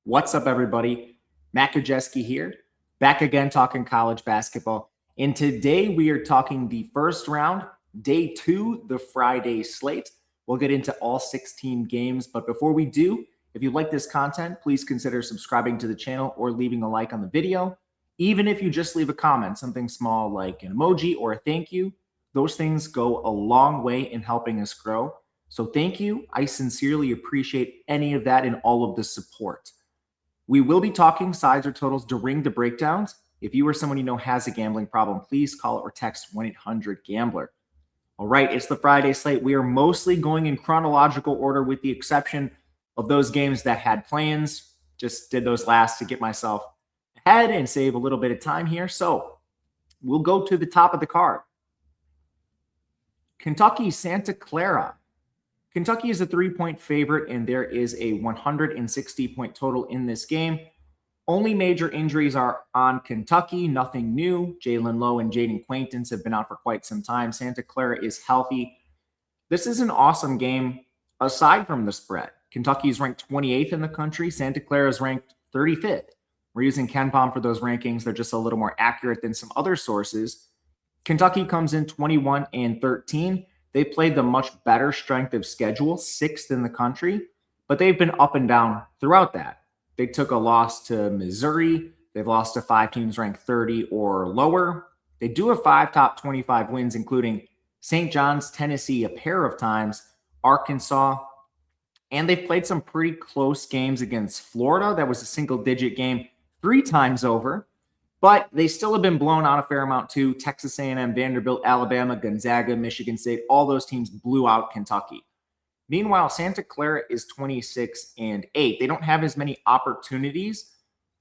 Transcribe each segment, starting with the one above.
What's up, everybody? Matt Gajewski here, back again talking college basketball. And today we are talking the first round, day 2, the Friday slate. We'll get into all 16 games, but before we do, if you like this content, please consider subscribing to the channel or leaving a like on the video. Even if you just leave a comment, something small like an emoji or a thank you, those things go a long way in helping us grow. So thank you. I sincerely appreciate any of that and all of the support. We will be talking sides or totals during the breakdowns. If you or someone you know has a gambling problem, please call or text 1-800-GAMBLER. All right, it's the Friday slate. We are mostly going in chronological order with the exception of those games that had plans. Just did those last to get myself ahead and save a little bit of time here. So we'll go to the top of the card. Kentucky, Santa Clara. Kentucky is a 3-point favorite, and there is a 160-point total in this game. Only major injuries are on Kentucky, nothing new. Jalen Lowe and Jaden Quaintance have been out for quite some time. Santa Clara is healthy. This is an awesome game aside from the spread. Kentucky is ranked 28th in the country. Santa Clara is ranked 35th. We're using KenPom for those rankings. They're just a little more accurate than some other sources. Kentucky comes in 21-13. They played the much better strength of schedule, 6th in the country, but they've been up and down throughout that. They took a loss to Missouri. They've lost to 5 teams ranked 30 or lower. They do have 5 top 25 wins, including St. John's, Tennessee, a pair of times, Arkansas, and they've played some pretty close games against Florida. That was a single-digit game 3 times over. But they still have been blown out a fair amount too. Texas A&M, Vanderbilt, Alabama, Gonzaga, Michigan State, all those teams blew out Kentucky. Meanwhile, Santa Clara is 26-8. They don't have as many opportunities,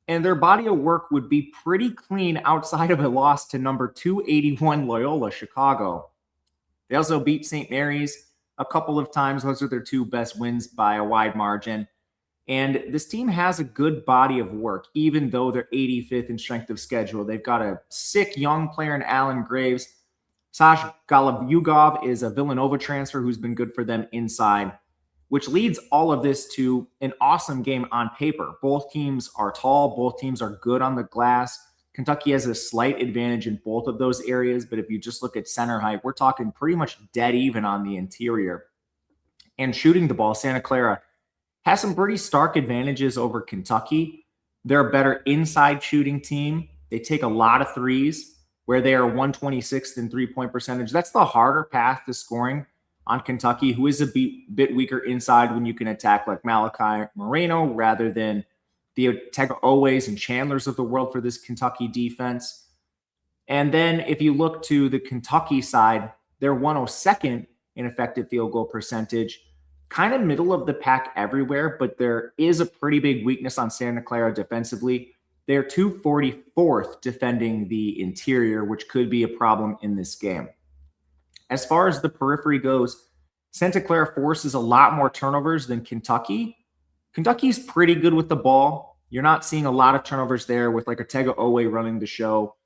and their body of work would be pretty clean outside of a loss to number 281 Loyola Chicago. They also beat St. Mary's a couple of times. Those are their 2 best wins by a wide margin. And this team has a good body of work, even though they're 85th in strength of schedule. They've got a sick young player in Alan Graves. Sash Galavyugov is a Villanova transfer who's been good for them inside, which leads all of this to an awesome game on paper. Both teams are tall. Both teams are good on the glass. Kentucky has a slight advantage in both of those areas, but if you just look at center height, we're talking pretty much dead even on the interior. And shooting the ball, Santa Clara has some pretty stark advantages over Kentucky. They're a better inside shooting team. They take a lot of threes, where they are 126th in three-point percentage. That's the harder path to scoring on Kentucky, who is a bit weaker inside when you can attack like Malachi Moreno rather than the Otegaoways and Chandlers of the world for this Kentucky defense. And then if you look to the Kentucky side, they're 102nd in effective field goal percentage. Kind of middle of the pack everywhere, but there is a pretty big weakness on Santa Clara defensively. They're 244th defending the interior, which could be a problem in this game. As far as the periphery goes, Santa Clara forces a lot more turnovers than Kentucky. Kentucky's pretty good with the ball. You're not seeing a lot of turnovers there with like Otegaoways running the show.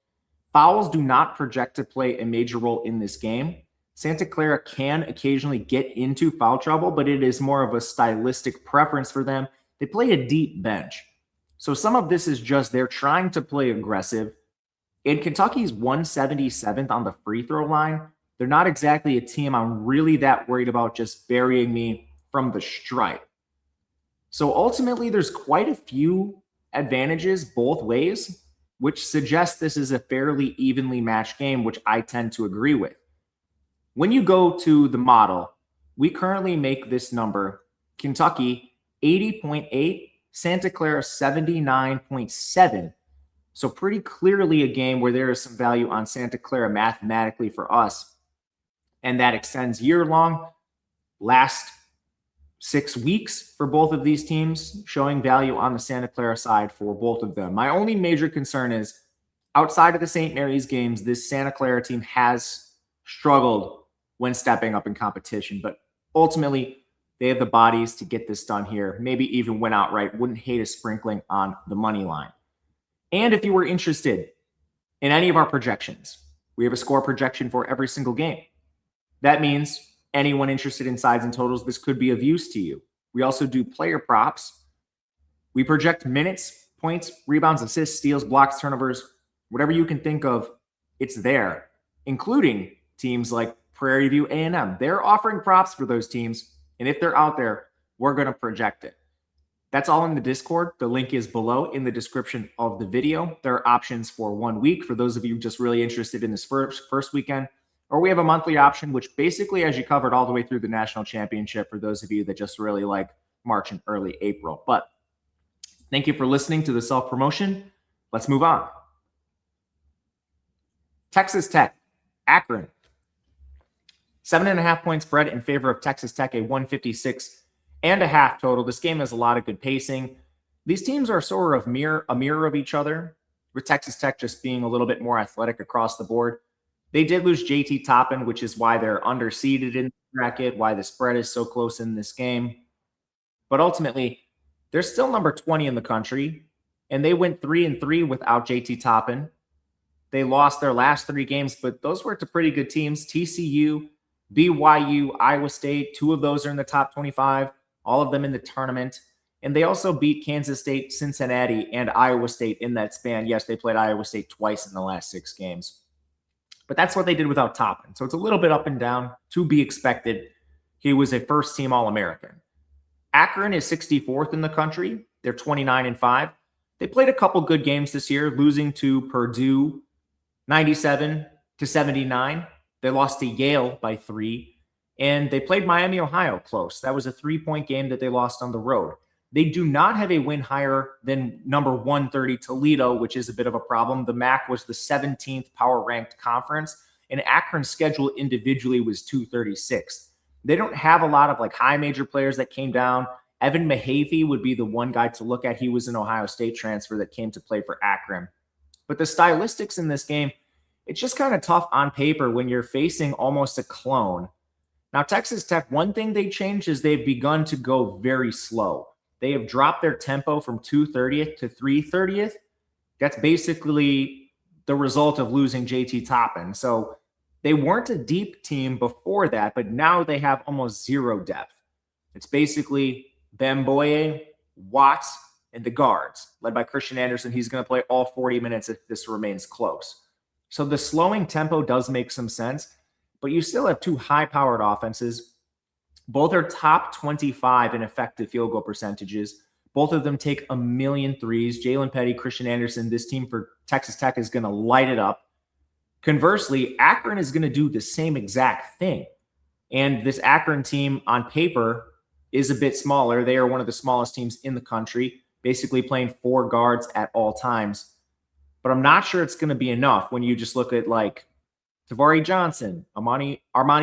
Fouls do not project to play a major role in this game. Santa Clara can occasionally get into foul trouble, but it is more of a stylistic preference for them. They play a deep bench. So some of this is just they're trying to play aggressive. And Kentucky's 177th on the free throw line. They're not exactly a team I'm really that worried about just burying me from the stripe. So ultimately, there's quite a few advantages both ways, which suggests this is a fairly evenly matched game, which I tend to agree with. When you go to the model, we currently make this number, Kentucky 80.8, Santa Clara 79.7. So pretty clearly a game where there is some value on Santa Clara mathematically for us. And that extends year long, last 6 weeks for both of these teams, showing value on the Santa Clara side for both of them. My only major concern is outside of the St. Mary's games, this Santa Clara team has struggled when stepping up in competition, but ultimately they have the bodies to get this done here, maybe even win outright. Wouldn't hate a sprinkling on the money line. And if you were interested in any of our projections, we have a score projection for every single game. That means anyone interested in sides and totals, this could be of use to you. We also do player props. We project minutes, points, rebounds, assists, steals, blocks, turnovers, whatever you can think of, it's there, including teams like Prairie View A&M. They're offering props for those teams, and if they're out there, we're going to project it. That's all in the Discord. The link is below in the description of the video. There are options for 1 week for those of you just really interested in this first weekend, or we have a monthly option, which basically has you covered all the way through the national championship for those of you that just really like March and early April. But thank you for listening to the self-promotion. Let's move on. Texas Tech, Akron. 7.5 point spread in favor of Texas Tech, a 156.5 total. This game has a lot of good pacing. These teams are sort of a mirror of each other, with Texas Tech just being a little bit more athletic across the board. They did lose JT Toppin, which is why they're underseeded in the bracket, why the spread is so close in this game. But ultimately, they're still number 20 in the country, and they went 3-3 without JT Toppin. They lost their last 3 games, but those were to pretty good teams. TCU, BYU, Iowa State, 2 of those are in the top 25, all of them in the tournament. And they also beat Kansas State, Cincinnati, and Iowa State in that span. Yes, they played Iowa State twice in the last 6 games. But that's what they did without Toppin. So it's a little bit up and down, to be expected. He was a first-team All-American. Akron is 64th in the country. They're 29-5. They played a couple good games this year, losing to Purdue 97-79. They lost to Yale by 3. And they played Miami, Ohio close. That was a 3-point game that they lost on the road. They do not have a win higher than number 130 Toledo, which is a bit of a problem. The MAC was the 17th power-ranked conference, and Akron's schedule individually was 236th. They don't have a lot of like high major players that came down. Evan Mahaffey would be the one guy to look at. He was an Ohio State transfer that came to play for Akron. But the stylistics in this game, it's just kind of tough on paper when you're facing almost a clone. Now, Texas Tech, one thing they changed is they've begun to go very slow. They have dropped their tempo from 2/30th to 3/30th. That's basically the result of losing JT Toppin. So they weren't a deep team before that, but now they have almost zero depth. It's basically Bamboye, Watts, and the guards, led by Christian Anderson. He's going to play all 40 minutes if this remains close. So the slowing tempo does make some sense, but you still have 2 high-powered offenses. Both are top 25 in effective field goal percentages. Both of them take a million threes. Jalen Petty, Christian Anderson, this team for Texas Tech is going to light it up. Conversely, Akron is going to do the same exact thing. And this Akron team on paper is a bit smaller. They are one of the smallest teams in the country, basically playing 4 guards at all times. But I'm not sure it's going to be enough when you just look at like Tavari Johnson, Armani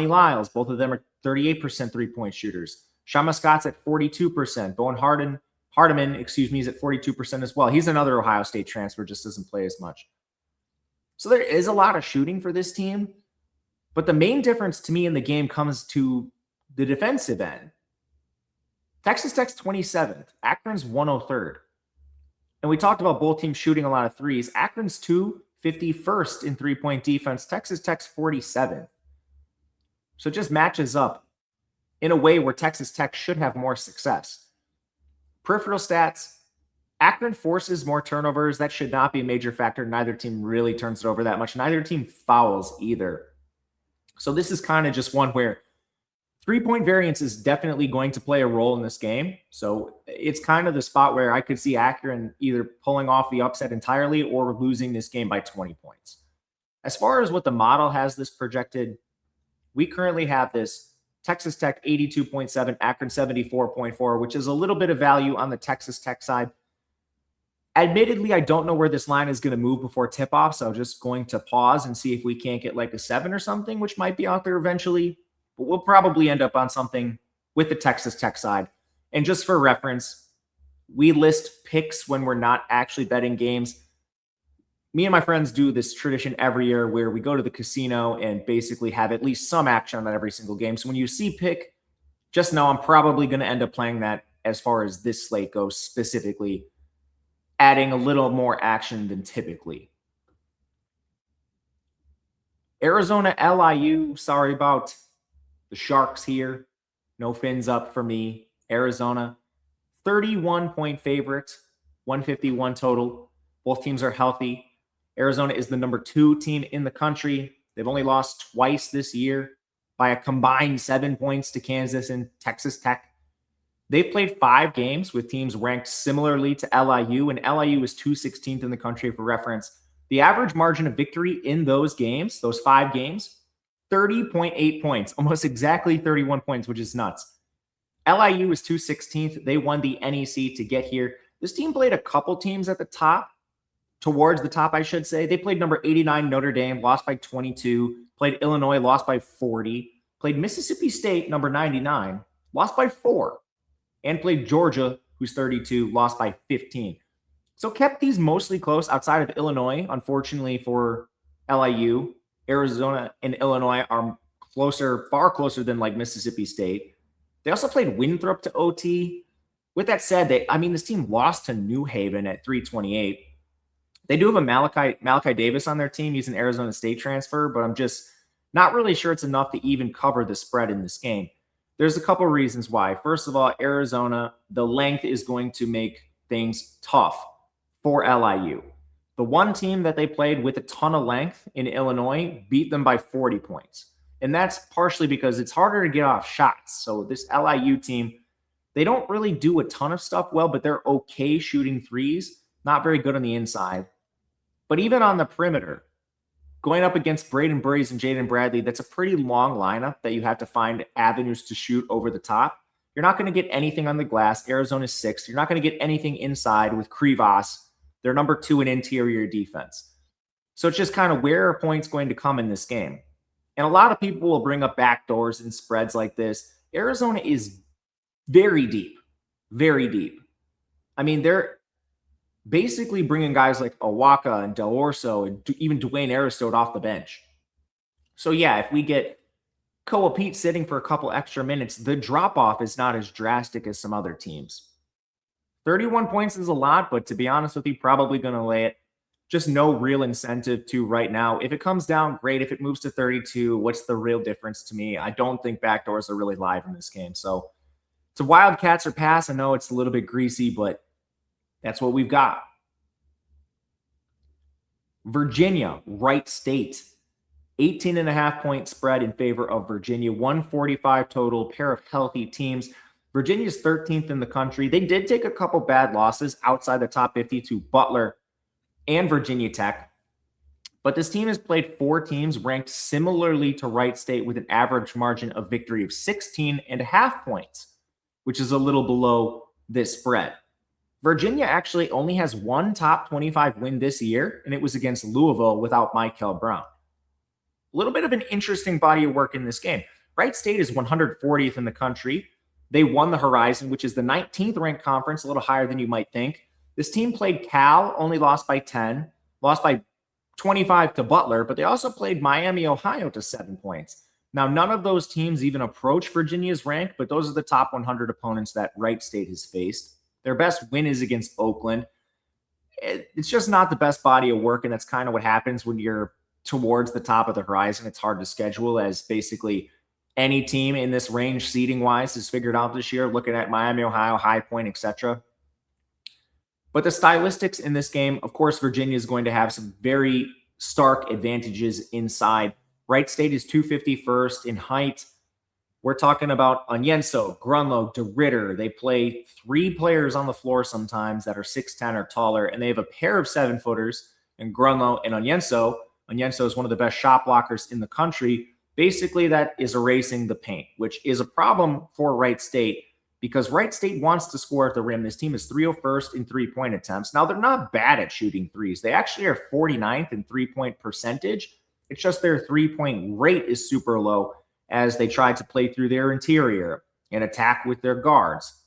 Lyles. Both of them are 38% three-point shooters. Shama Scott's at 42%. Bowen Hardiman, is at 42% as well. He's another Ohio State transfer, just doesn't play as much. So there is a lot of shooting for this team. But the main difference to me in the game comes to the defensive end. Texas Tech's 27th. Akron's 103rd. And we talked about both teams shooting a lot of threes. Akron's 251st in three-point defense. Texas Tech's 47th. So it just matches up in a way where Texas Tech should have more success. Peripheral stats, Akron forces more turnovers. That should not be a major factor. Neither team really turns it over that much. Neither team fouls either. So this is kind of just one where three-point variance is definitely going to play a role in this game. So it's kind of the spot where I could see Akron either pulling off the upset entirely or losing this game by 20 points. As far as what the model has this projected, we currently have this Texas Tech 82.7, Akron 74.4, which is a little bit of value on the Texas Tech side. Admittedly, I don't know where this line is going to move before tip-off, so I'm just going to pause and see if we can't get like a 7 or something, which might be out there eventually. But we'll probably end up on something with the Texas Tech side. And just for reference, we list picks when we're not actually betting games. Me and my friends do this tradition every year where we go to the casino and basically have at least some action on every single game. So when you see pick, just know I'm probably going to end up playing that as far as this slate goes specifically, adding a little more action than typically. Arizona LIU, sorry about the Sharks here. No fins up for me. Arizona, 31-point favorite. 151 total. Both teams are healthy. Arizona is the number 2 team in the country. They've only lost twice this year by a combined 7 points to Kansas and Texas Tech. They've played 5 games with teams ranked similarly to LIU, and LIU is 216th in the country for reference. The average margin of victory in those games, those 5 games, 30.8 points, almost exactly 31 points, which is nuts. LIU is 216th. They won the NEC to get here. This team played a couple teams at the top, towards the top, I should say. They played number 89 Notre Dame, lost by 22. Played Illinois, lost by 40. Played Mississippi State, number 99, lost by 4. And played Georgia, who's 32, lost by 15. So kept these mostly close outside of Illinois. Unfortunately for LIU, Arizona and Illinois are closer, far closer than like Mississippi State. They also played Winthrop to OT. With that said, this team lost to New Haven at 328. They do have a Malachi Davis on their team. He's an Arizona State transfer, but I'm just not really sure it's enough to even cover the spread in this game. There's a couple reasons why. First of all, Arizona, the length is going to make things tough for LIU. The one team that they played with a ton of length in Illinois beat them by 40 points. And that's partially because it's harder to get off shots. So this LIU team, they don't really do a ton of stuff well, but they're okay shooting threes. Not very good on the inside. But even on the perimeter, going up against Braden Burries and Jaden Bradley, that's a pretty long lineup that you have to find avenues to shoot over the top. You're not going to get anything on the glass. Arizona's 6th. You're not going to get anything inside with Krivas. They're number 2 in interior defense. So it's just kind of where are points going to come in this game? And a lot of people will bring up backdoors and spreads like this. Arizona is very deep, very deep. They're basically bringing guys like Awaka and Del Orso and even Dwayne Aristote off the bench. So yeah, if we get Koa Pete sitting for a couple extra minutes, the drop-off is not as drastic as some other teams. 31 points is a lot, but to be honest with you, probably going to lay it. Just no real incentive to right now. If it comes down, great. If it moves to 32, what's the real difference to me? I don't think backdoors are really live in this game. So it's a Wildcats or pass. I know it's a little bit greasy, but that's what we've got. Virginia, Wright State. 18.5 point spread in favor of Virginia. 145 total, pair of healthy teams. Virginia's 13th in the country. They did take a couple bad losses outside the top 50 to Butler and Virginia Tech. But this team has played 4 teams ranked similarly to Wright State with an average margin of victory of 16.5 points, which is a little below this spread. Virginia actually only has one top 25 win this year, and it was against Louisville without Michael Brown. A little bit of an interesting body of work in this game. Wright State is 140th in the country. They won the Horizon, which is the 19th ranked conference, a little higher than you might think. This team played Cal, only lost by 10, lost by 25 to Butler, but they also played Miami, Ohio to 7 points. Now, none of those teams even approach Virginia's rank, but those are the top 100 opponents that Wright State has faced. Their best win is against Oakland. It's just not the best body of work, and that's kind of what happens when you're towards the top of the horizon. It's hard to schedule, as basically any team in this range seeding-wise is figured out this year, looking at Miami, Ohio, High Point, etc. But the stylistics in this game, of course, Virginia is going to have some very stark advantages inside. Wright State is 251st in height. We're talking about Onyenso, Grunlow, DeRitter. They play 3 players on the floor sometimes that are 6'10 or taller, and they have a pair of 7-footers in Grunlow and Onyenso. Onyenso is one of the best shot blockers in the country. Basically, that is erasing the paint, which is a problem for Wright State because Wright State wants to score at the rim. This team is 301st in 3-point attempts. Now, they're not bad at shooting threes. They actually are 49th in 3-point percentage. It's just their 3-point rate is super low as they try to play through their interior and attack with their guards.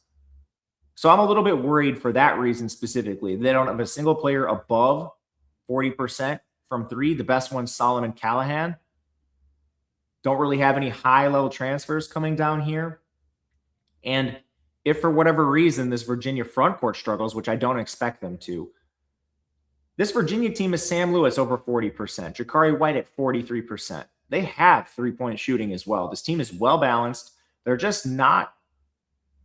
So I'm a little bit worried for that reason specifically. They don't have a single player above 40% from 3. The best one's Solomon Callahan. Don't really have any high-level transfers coming down here. And if for whatever reason this Virginia front court struggles, which I don't expect them to, this Virginia team is Sam Lewis over 40%, Jakari White at 43%. They have 3-point shooting as well. This team is well-balanced. They're just not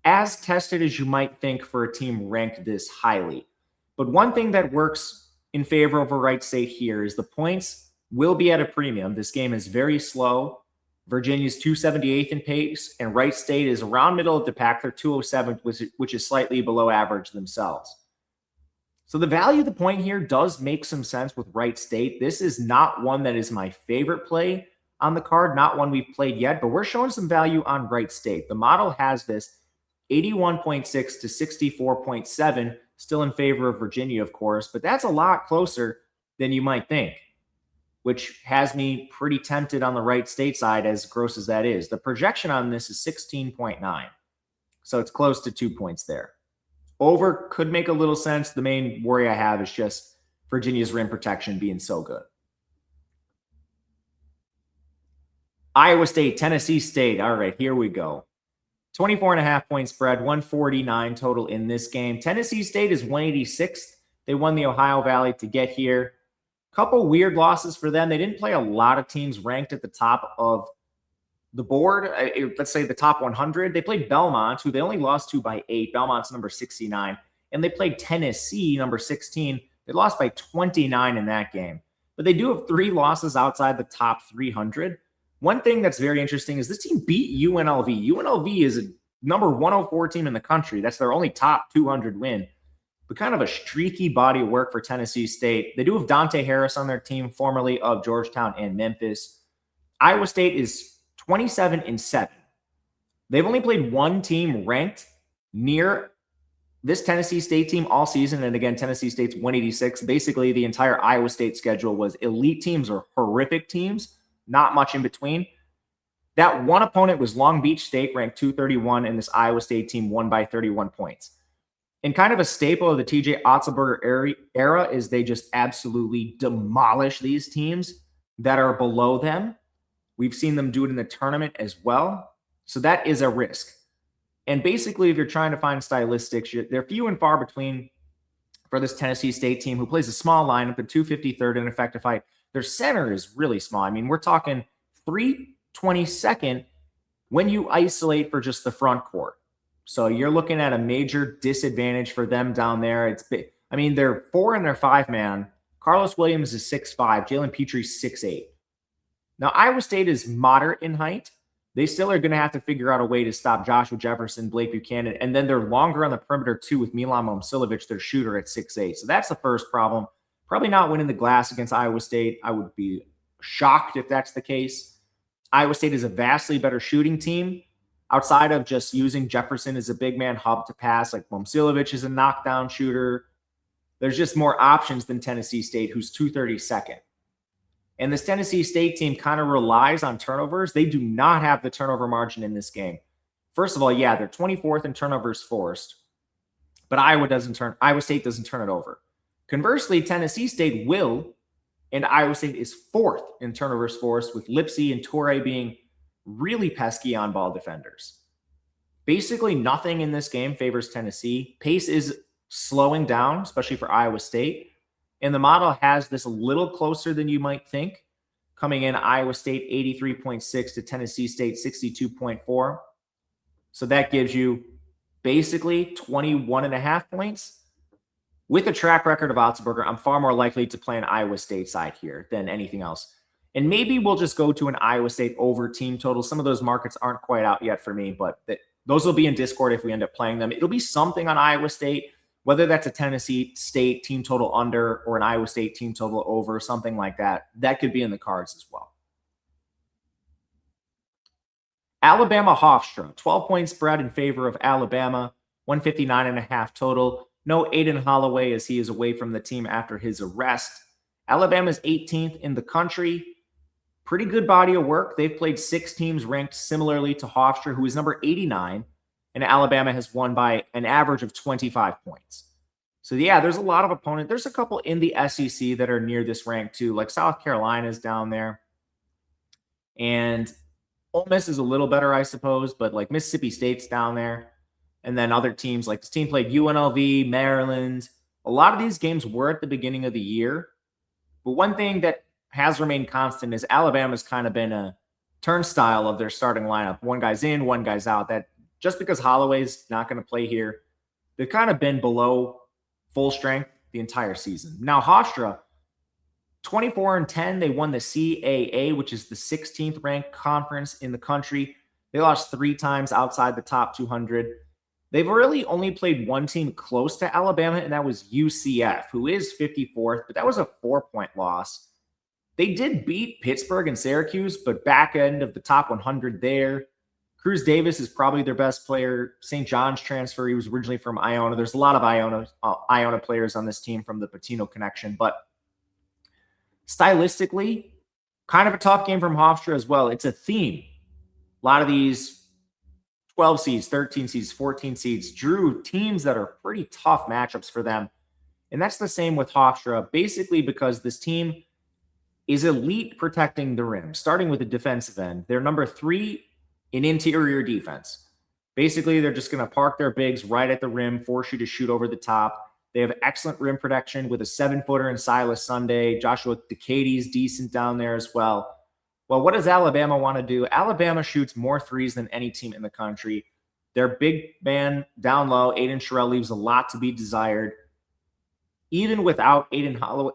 as tested as you might think for a team ranked this highly. But one thing that works in favor of a Wright State here is the points will be at a premium. This game is very slow. Virginia's 278th in pace, and Wright State is around middle of the pack. They're 207th, which is slightly below average themselves. So the value of the point here does make some sense with Wright State. This is not one that is my favorite play on the card, not one we've played yet, but we're showing some value on Wright State. The model has this 81.6 to 64.7, still in favor of Virginia, of course, but that's a lot closer than you might think, which has me pretty tempted on the Wright State side, as gross as that is. The projection on this is 16.9, so it's close to 2 points there. Over could make a little sense. The main worry I have is just Virginia's rim protection being so good. Iowa State, Tennessee State. All right, here we go. 24.5 point spread, 149 total in this game. Tennessee State is 186th. They won the Ohio Valley to get here. Couple weird losses for them. They didn't play a lot of teams ranked at the top of the board. Let's say the top 100. They played Belmont, who they only lost to by 8. Belmont's number 69. And they played Tennessee, number 16. They lost by 29 in that game. But they do have 3 losses outside the top 300. One thing that's very interesting is this team beat UNLV. UNLV is a number 104 team in the country. That's their only top 200 win. But kind of a streaky body of work for Tennessee State. They do have Dante Harris on their team, formerly of Georgetown and Memphis. Iowa State is 27-7. They've only played one team ranked near this Tennessee State team all season. And again, Tennessee State's 186. Basically, the entire Iowa State schedule was elite teams or horrific teams, not much in between. That one opponent was Long Beach State, ranked 231, and this Iowa State team won by 31 points. And kind of a staple of the TJ Otzelberger era is they just absolutely demolish these teams that are below them. We've seen them do it in the tournament as well. So that is a risk. And basically, if you're trying to find stylistics, they're few and far between for this Tennessee State team, who plays a small lineup at 253rd in effective height. Their center is really small. I mean, we're talking 322nd when you isolate for just the front court. So you're looking at a major disadvantage for them down there. It's big. I mean, they're 4 and they're 5-man. Carlos Williams is 6'5". Jalen Petry's 6'8". Now, Iowa State is moderate in height. They still are going to have to figure out a way to stop Joshua Jefferson, Blake Buchanan, and then they're longer on the perimeter too with Milan Momcilovic, their shooter, at 6'8". So that's the first problem. Probably not winning the glass against Iowa State. I would be shocked if that's the case. Iowa State is a vastly better shooting team. Outside of just using Jefferson as a big man hub to pass, like Momcilovic is a knockdown shooter. There's just more options than Tennessee State, who's 232nd. And this Tennessee State team kind of relies on turnovers. They do not have the turnover margin in this game. First of all, yeah, they're 24th in turnovers forced, but Iowa State doesn't turn it over. Conversely, Tennessee State will, and Iowa State is 4th in turnovers forced, with Lipsey and Torrey being really pesky on-ball defenders. Basically, nothing in this game favors Tennessee. Pace is slowing down, especially for Iowa State. And the model has this a little closer than you might think. Coming in, Iowa State 83.6 to Tennessee State 62.4. So that gives you basically 21.5 points. With a track record of Otzelberger, I'm far more likely to play an Iowa State side here than anything else. And maybe we'll just go to an Iowa State over team total. Some of those markets aren't quite out yet for me, but those will be in Discord if we end up playing them. It'll be something on Iowa State, whether that's a Tennessee State team total under or an Iowa State team total over, something like that. That could be in the cards as well. Alabama Hofstra, 12-point spread in favor of Alabama, 159.5 total. No Aiden Holloway as he is away from the team after his arrest. Alabama's 18th in the country. Pretty good body of work. They've played 6 teams ranked similarly to Hofstra, who is number 89, and Alabama has won by an average of 25 points. So, yeah, there's a lot of opponents. There's a couple in the SEC that are near this rank, too, like South Carolina's down there. And Ole Miss is a little better, I suppose, but like Mississippi State's down there. And then other teams, like this team played UNLV, Maryland. A lot of these games were at the beginning of the year. But one thing that has remained constant is Alabama's kind of been a turnstile of their starting lineup. One guy's in, one guy's out. That just because Holloway's not going to play here, they've kind of been below full strength the entire season. Now, Hofstra, 24-10, they won the CAA, which is the 16th ranked conference in the country. They lost 3 times outside the top 200. They've really only played one team close to Alabama, and that was UCF, who is 54th, but that was a 4-point loss. They did beat Pittsburgh and Syracuse, but back end of the top 100 there. Cruz Davis is probably their best player. St. John's transfer, he was originally from Iona. There's a lot of Iona players on this team from the Patino connection, but stylistically, kind of a tough game from Hofstra as well. It's a theme. A lot of these 12 seeds, 13 seeds, 14 seeds drew teams that are pretty tough matchups for them. And that's the same with Hofstra, basically because this team is elite protecting the rim, starting with the defensive end. They're number 3 in interior defense. Basically, they're just going to park their bigs right at the rim, force you to shoot over the top. They have excellent rim protection with a 7-footer in Silas Sunday. Joshua Decady's decent down there as well. Well, what does Alabama want to do? Alabama shoots more threes than any team in the country. Their big man down low, Aiden Sherrill, leaves a lot to be desired. Even without Aiden Holloway,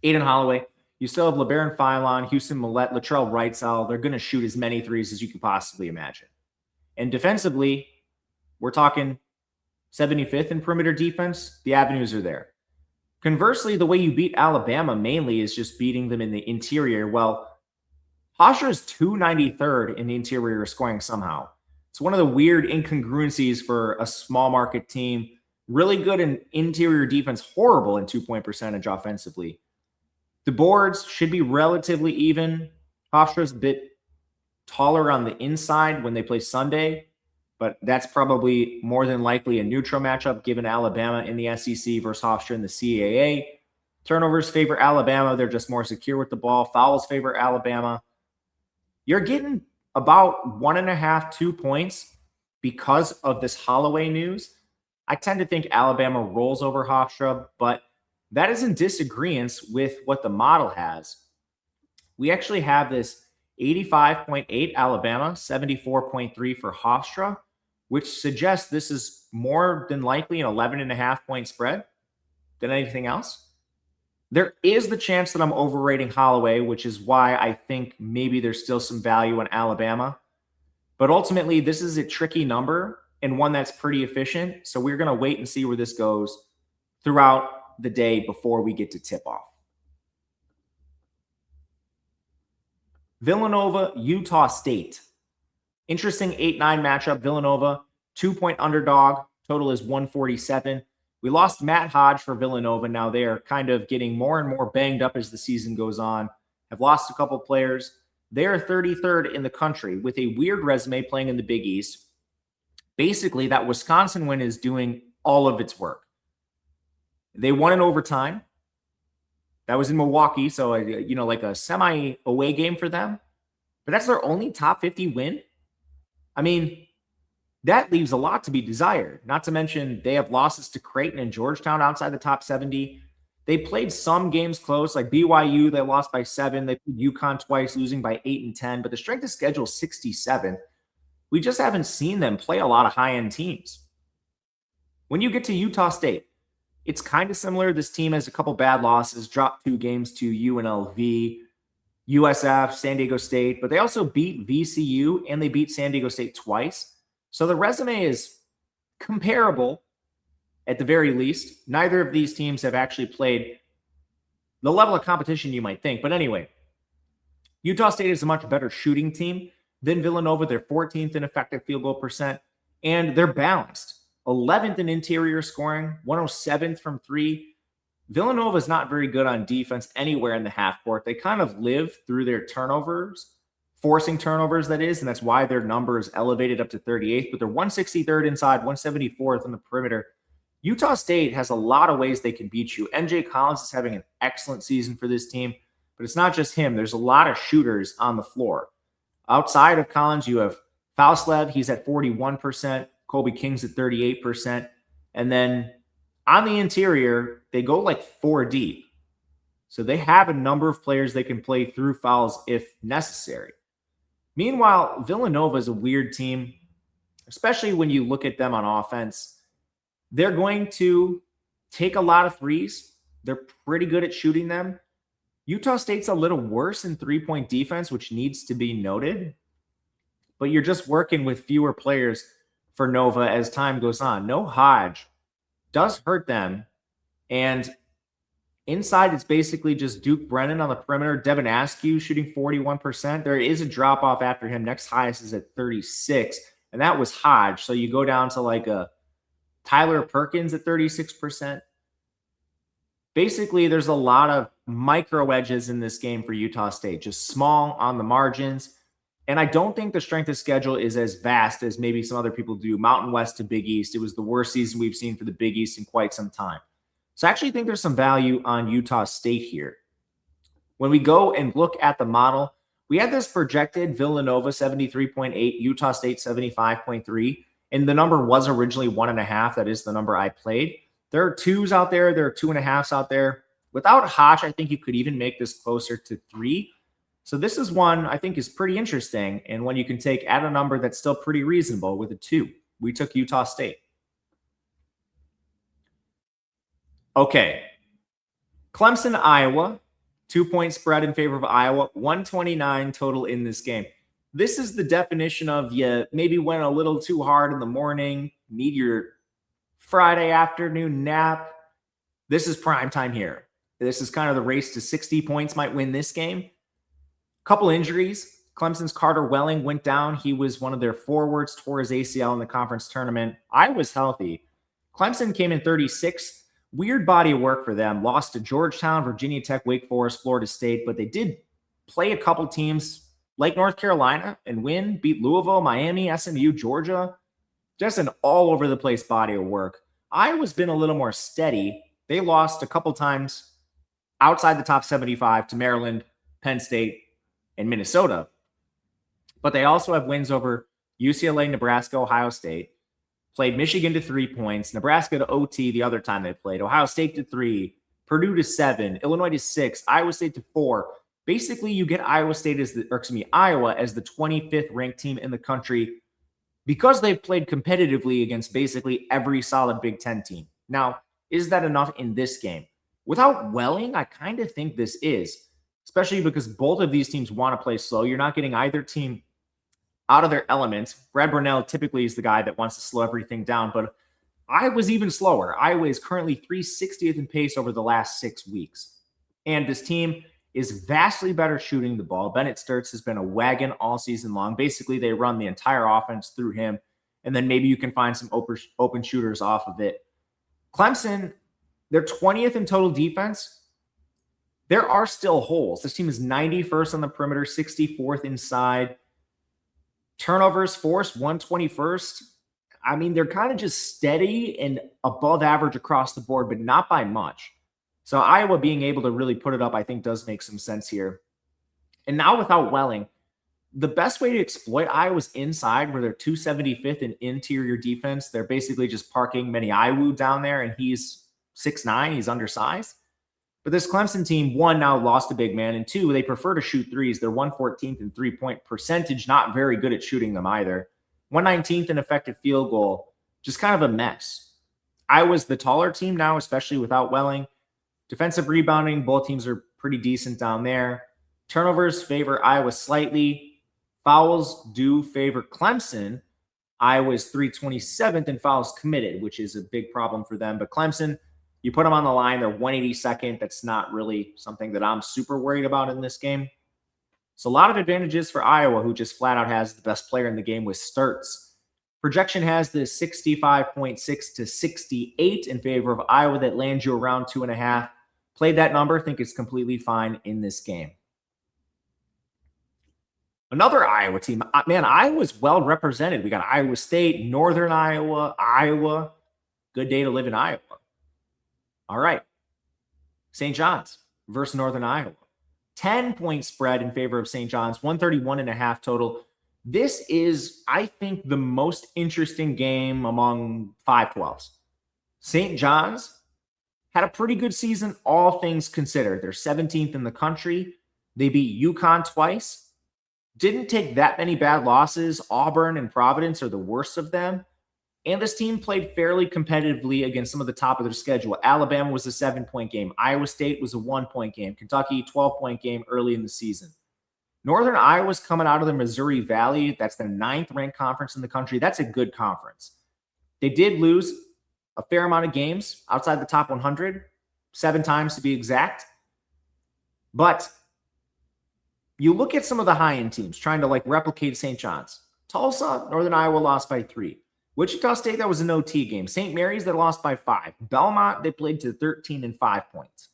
Aiden Holloway, you still have LeBaron Philon, Houston Millette, Latrell Wrightsell. They're going to shoot as many threes as you could possibly imagine. And defensively, we're talking 75th in perimeter defense. The avenues are there. Conversely, the way you beat Alabama mainly is just beating them in the interior. Well, Hofstra is 293rd in the interior scoring somehow. It's one of the weird incongruencies for a small market team. Really good in interior defense, horrible in 2-point percentage offensively. The boards should be relatively even. Hofstra's a bit taller on the inside when they play Sunday, but that's probably more than likely a neutral matchup given Alabama in the SEC versus Hofstra in the CAA. Turnovers favor Alabama. They're just more secure with the ball. Fouls favor Alabama. You're getting about 1.5, 2 points because of this Holloway news. I tend to think Alabama rolls over Hofstra, but that is in disagreement with what the model has. We actually have this 85.8 Alabama, 74.3 for Hofstra, which suggests this is more than likely an 11.5-point spread than anything else. There is the chance that I'm overrating Holloway, which is why I think maybe there's still some value in Alabama. But ultimately, this is a tricky number and one that's pretty efficient. So we're going to wait and see where this goes throughout the day before we get to tip-off. Villanova, Utah State. Interesting 8-9 matchup. Villanova, 2-point underdog. Total is 147. We lost Matt Hodge for Villanova. Now they are kind of getting more and more banged up as the season goes on. Have lost a couple players. They are 33rd in the country with a weird resume playing in the Big East. Basically, that Wisconsin win is doing all of its work. They won in overtime. That was in Milwaukee, so like a semi-away game for them. But that's their only top 50 win. I mean, that leaves a lot to be desired. Not to mention they have losses to Creighton and Georgetown outside the top 70. They played some games close, like BYU, they lost by 7. They played UConn twice, losing by 8 and 10. But the strength of schedule is 67. We just haven't seen them play a lot of high-end teams. When you get to Utah State, it's kind of similar. This team has a couple bad losses, dropped 2 games to UNLV, USF, San Diego State, but they also beat VCU and they beat San Diego State twice. So the resume is comparable at the very least. Neither of these teams have actually played the level of competition you might think. But anyway, Utah State is a much better shooting team than Villanova. They're 14th in effective field goal percent, and they're balanced. 11th in interior scoring, 107th from 3. Villanova is not very good on defense anywhere in the half court. They kind of live through their turnovers, forcing turnovers, that is, and that's why their number is elevated up to 38th, but they're 163rd inside, 174th on the perimeter. Utah State has a lot of ways they can beat you. MJ Collins is having an excellent season for this team, but it's not just him. There's a lot of shooters on the floor. Outside of Collins, you have Fauslev. He's at 41%. Kobe King's at 38%. And then on the interior, they go like 4 deep. So they have a number of players they can play through fouls if necessary. Meanwhile, Villanova is a weird team, especially when you look at them on offense. They're going to take a lot of threes. They're pretty good at shooting them. Utah State's a little worse in three-point defense, which needs to be noted. But you're just working with fewer players for Nova as time goes on. No Hodge does hurt them. And inside, it's basically just Duke Brennan on the perimeter. Devin Askew shooting 41%. There is a drop-off after him. Next highest is at 36, and that was Hodge. So you go down to like a Tyler Perkins at 36%. Basically, there's a lot of micro edges in this game for Utah State, just small on the margins. And I don't think the strength of schedule is as vast as maybe some other people do. Mountain West to Big East. It was the worst season we've seen for the Big East in quite some time. So I actually think there's some value on Utah State here. When we go and look at the model, we had this projected Villanova 73.8, Utah State 75.3, and the number was originally 1.5. That is the number I played. There are twos out there. There are 2.5s out there. Without Hodge, I think you could even make this closer to 3. So this is one I think is pretty interesting and one you can take at a number that's still pretty reasonable with a 2. We took Utah State. Okay. Clemson, Iowa. 2-point spread in favor of Iowa. 129 total in this game. This is the definition of you maybe went a little too hard in the morning, need your Friday afternoon nap. This is prime time here. This is kind of the race to 60 points might win this game. Couple injuries. Clemson's Carter Welling went down. He was one of their forwards, tore his ACL in the conference tournament. I was healthy. Clemson came in 36th. Weird body of work for them. Lost to Georgetown, Virginia Tech, Wake Forest, Florida State, but they did play a couple teams like North Carolina and win, beat Louisville, Miami, SMU, Georgia. Just an all-over-the-place body of work. Iowa's been a little more steady. They lost a couple times outside the top 75 to Maryland, Penn State, and Minnesota. But they also have wins over UCLA, Nebraska, Ohio State. Played Michigan to 3 points, Nebraska to OT the other time they played, Ohio State to 3, Purdue to 7, Illinois to 6, Iowa State to 4. Basically, you get Iowa as the 25th ranked team in the country because they've played competitively against basically every solid Big Ten team. Now, is that enough in this game? Without Welling, I kind of think this is, especially because both of these teams want to play slow. You're not getting either team out of their elements. Brad Burnell typically is the guy that wants to slow everything down, but Iowa's even slower. Iowa is currently 360th in pace over the last 6 weeks. And this team is vastly better shooting the ball. Bennett Sturtz has been a wagon all season long. Basically, they run the entire offense through him, and then maybe you can find some open shooters off of it. Clemson, they're 20th in total defense. There are still holes. This team is 91st on the perimeter, 64th inside. Turnovers forced, 121st. I mean, they're kind of just steady and above average across the board, but not by much. So Iowa being able to really put it up, I think, does make some sense here. And now without Welling, the best way to exploit Iowa's inside, where they're 275th in interior defense, they're basically just parking Meni Iwu down there, and he's 6'9", he's undersized. But this Clemson team, 1, now lost a big man, and 2, they prefer to shoot threes. They're 114th in three-point percentage, not very good at shooting them either. 119th in effective field goal, just kind of a mess. Iowa's the taller team now, especially without Welling. Defensive rebounding, both teams are pretty decent down there. Turnovers favor Iowa slightly. Fouls do favor Clemson. Iowa's 327th in fouls committed, which is a big problem for them. But Clemson, you put them on the line, they're 182nd. That's not really something that I'm super worried about in this game. So a lot of advantages for Iowa, who just flat out has the best player in the game with Sturtz. Projection has this 65.6 to 68 in favor of Iowa. That lands you around 2.5. Played that number, think it's completely fine in this game. Another Iowa team. Man, Iowa's well represented. We got Iowa State, Northern Iowa, Iowa. Good day to live in Iowa. All right. St. John's versus Northern Iowa. 10-point spread in favor of St. John's, 131.5 total. This is, I think, the most interesting game among 5-12s. St. John's had a pretty good season, all things considered. They're 17th in the country. They beat UConn twice. Didn't take that many bad losses. Auburn and Providence are the worst of them. And this team played fairly competitively against some of the top of their schedule. Alabama was a 7-point game. Iowa State was a 1-point game. Kentucky, 12-point game early in the season. Northern Iowa's coming out of the Missouri Valley. That's the 9th-ranked conference in the country. That's a good conference. They did lose a fair amount of games outside the top 100, 7 times to be exact. But you look at some of the high-end teams trying to replicate St. John's. Tulsa, Northern Iowa lost by 3. Wichita State, that was an OT game. St. Mary's, that lost by 5. Belmont, they played to 13 and 5 points.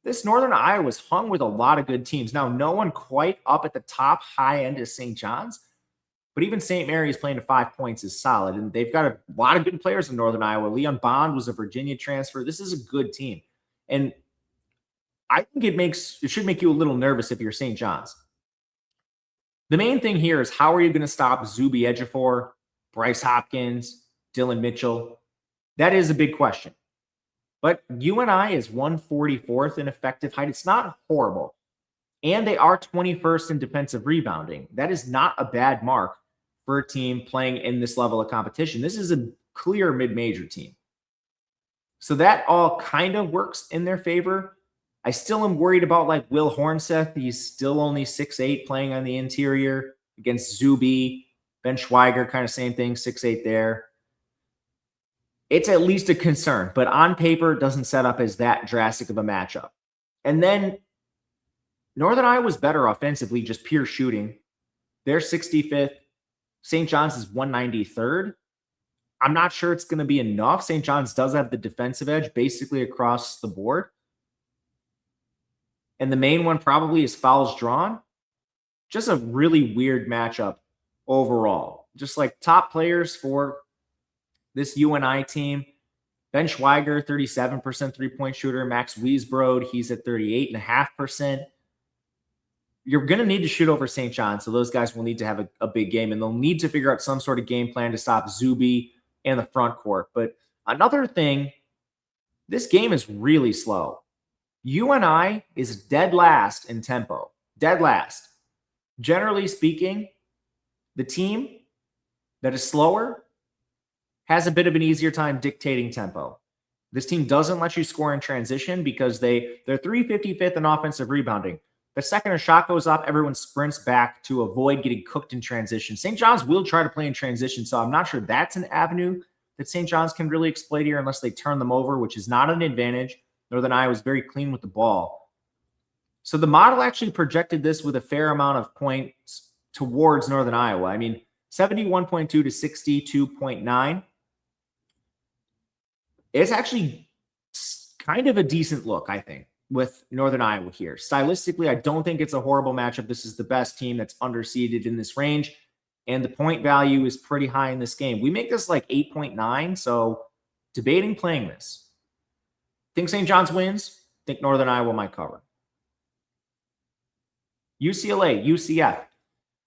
This Northern Iowa was hung with a lot of good teams. Now, no one quite up at the top high end of St. John's, but even St. Mary's playing to 5 points is solid. And they've got a lot of good players in Northern Iowa. Leon Bond was a Virginia transfer. This is a good team. And I think it should make you a little nervous if you're St. John's. The main thing here is, how are you going to stop Zuby Ejiofor, Bryce Hopkins, Dylan Mitchell? That is a big question. But UNI is 144th in effective height. It's not horrible. And they are 21st in defensive rebounding. That is not a bad mark for a team playing in this level of competition. This is a clear mid-major team. So that all kind of works in their favor. I still am worried about Will Hornseth. He's still only 6'8", playing on the interior against Zuby. Ben Schweiger, kind of same thing, 6'8" there. It's at least a concern, but on paper, it doesn't set up as that drastic of a matchup. And then Northern Iowa's better offensively, just pure shooting. They're 65th. St. John's is 193rd. I'm not sure it's going to be enough. St. John's does have the defensive edge basically across the board. And the main one probably is fouls drawn. Just a really weird matchup overall. Just top players for this UNI team. Ben Schweiger, 37% three-point shooter. Max Wiesbrod, he's at 38.5%. You're going to need to shoot over St. John, so those guys will need to have a big game, and they'll need to figure out some sort of game plan to stop Zuby and the front court. But another thing, this game is really slow. UNI is dead last in tempo. Dead last. Generally speaking, the team that is slower has a bit of an easier time dictating tempo. This team doesn't let you score in transition because they're 355th in offensive rebounding. The second a shot goes up, everyone sprints back to avoid getting cooked in transition. St. John's will try to play in transition, so I'm not sure that's an avenue that St. John's can really exploit here unless they turn them over, which is not an advantage. Northern Iowa was very clean with the ball. So the model actually projected this with a fair amount of points towards Northern Iowa. I mean, 71.2 to 62.9. It's actually kind of a decent look, I think, with Northern Iowa here. Stylistically, I don't think it's a horrible matchup. This is the best team that's underseeded in this range, and the point value is pretty high in this game. We make this 8.9, so debating playing this. Think St. John's wins. Think Northern Iowa might cover. UCLA, UCF.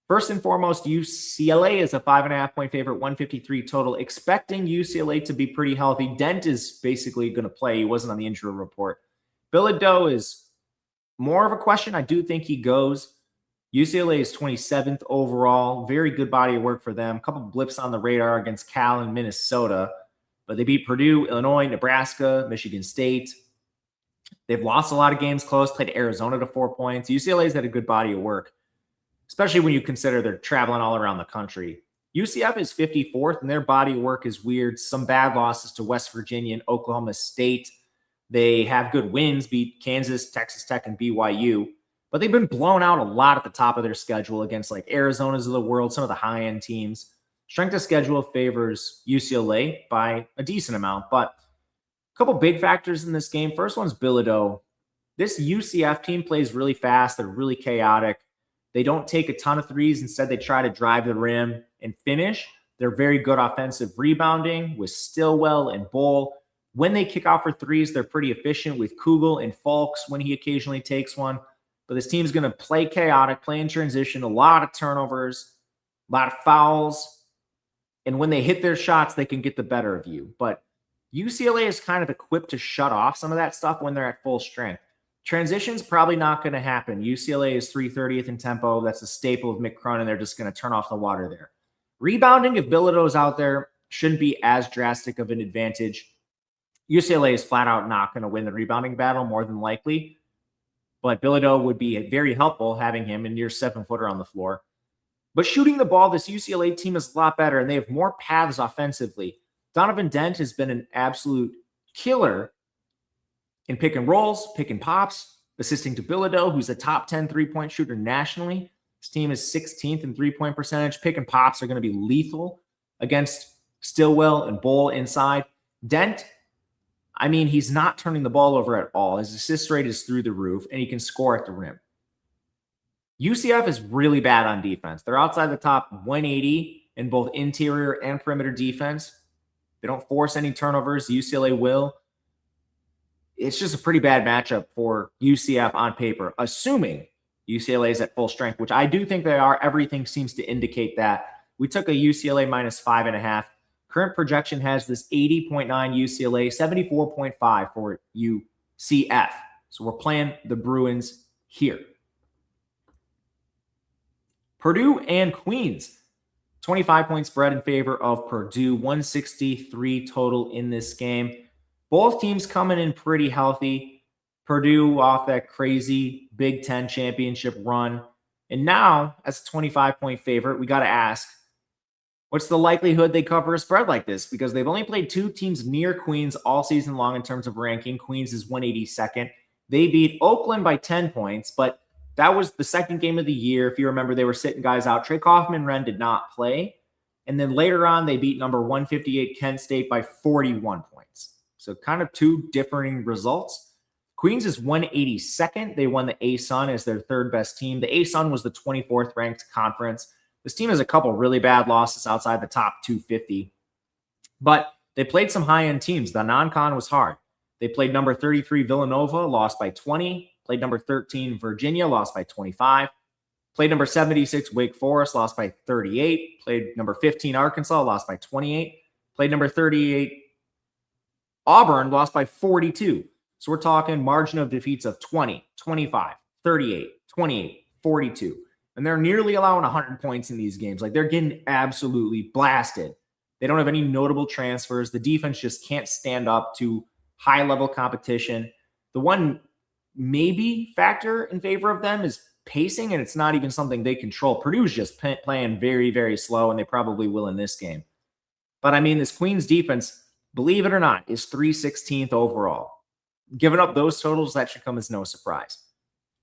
First and foremost, UCLA is a 5.5-point favorite, 153 total. Expecting UCLA to be pretty healthy. Dent is basically going to play. He wasn't on the injury report. Bilodeau is more of a question. I do think he goes. UCLA is 27th overall. Very good body of work for them. A couple blips on the radar against Cal and Minnesota. But they beat Purdue, Illinois, Nebraska, Michigan State. They've lost a lot of games close, played Arizona to 4 points. UCLA's had a good body of work, especially when you consider they're traveling all around the country. UCF is 54th, and their body of work is weird. Some bad losses to West Virginia and Oklahoma State. They have good wins, beat Kansas, Texas Tech, and BYU. But they've been blown out a lot at the top of their schedule against Arizona's of the world, some of the high-end teams. Strength of schedule favors UCLA by a decent amount, but a couple big factors in this game. First one's Bilodeau. This UCF team plays really fast. They're really chaotic. They don't take a ton of threes. Instead, they try to drive the rim and finish. They're very good offensive rebounding with Stillwell and Bull. When they kick out for threes, they're pretty efficient with Kugel and Fulks when he occasionally takes one. But this team's going to play chaotic, play in transition, a lot of turnovers, a lot of fouls. And when they hit their shots, they can get the better of you. But UCLA is kind of equipped to shut off some of that stuff when they're at full strength. Transition's probably not going to happen. UCLA is 330th in tempo. That's a staple of Mick Cronin. They're just going to turn off the water there. Rebounding, if Bilodeau's out there, shouldn't be as drastic of an advantage. UCLA is flat out not going to win the rebounding battle, more than likely. But Villanova would be very helpful having him a near 7-footer on the floor. But shooting the ball, this UCLA team is a lot better, and they have more paths offensively. Donovan Dent has been an absolute killer in pick and rolls, pick and pops, assisting to Villanova, who's a top 10 three-point shooter nationally. His team is 16th in three-point percentage. Pick and pops are going to be lethal against Stillwell and Bowl inside. Dent, I mean, he's not turning the ball over at all. His assist rate is through the roof, and he can score at the rim. UCF is really bad on defense. They're outside the top 180 in both interior and perimeter defense. They don't force any turnovers. UCLA will. It's just a pretty bad matchup for UCF on paper, assuming UCLA is at full strength, which I do think they are. Everything seems to indicate that. We took a UCLA minus 5.5. Current projection has this 80.9 UCLA, 74.5 for UCF. So we're playing the Bruins here. Purdue and Queens. 25-point spread in favor of Purdue. 163 total in this game. Both teams coming in pretty healthy. Purdue off that crazy Big Ten championship run. And now, as a 25-point favorite, we got to ask, what's the likelihood they cover a spread like this? Because they've only played two teams near Queens all season long in terms of ranking. Queens is 182nd. They beat Oakland by 10 points, but that was the second game of the year. If you remember, they were sitting guys out. Trey Kaufman-Renn did not play. And then later on, they beat number 158 Kent State by 41 points. So kind of two differing results. Queens is 182nd. They won the ASUN as their third best team. The ASUN was the 24th ranked conference. This team has a couple really bad losses outside the top 250. But they played some high-end teams. The non-con was hard. They played number 33 Villanova, lost by 20. Played number 13 Virginia, lost by 25. Played number 76 Wake Forest, lost by 38. Played number 15 Arkansas, lost by 28. Played number 38 Auburn, lost by 42. So we're talking margin of defeats of 20, 25, 38, 28, 42. And they're nearly allowing 100 points in these games. Like, they're getting absolutely blasted. They don't have any notable transfers. The defense just can't stand up to high-level competition. The one maybe factor in favor of them is pacing, and it's not even something they control. Purdue's just playing very, very slow, and they probably will in this game. But, I mean, this Queens defense, believe it or not, is 316th overall. Giving up those totals, that should come as no surprise.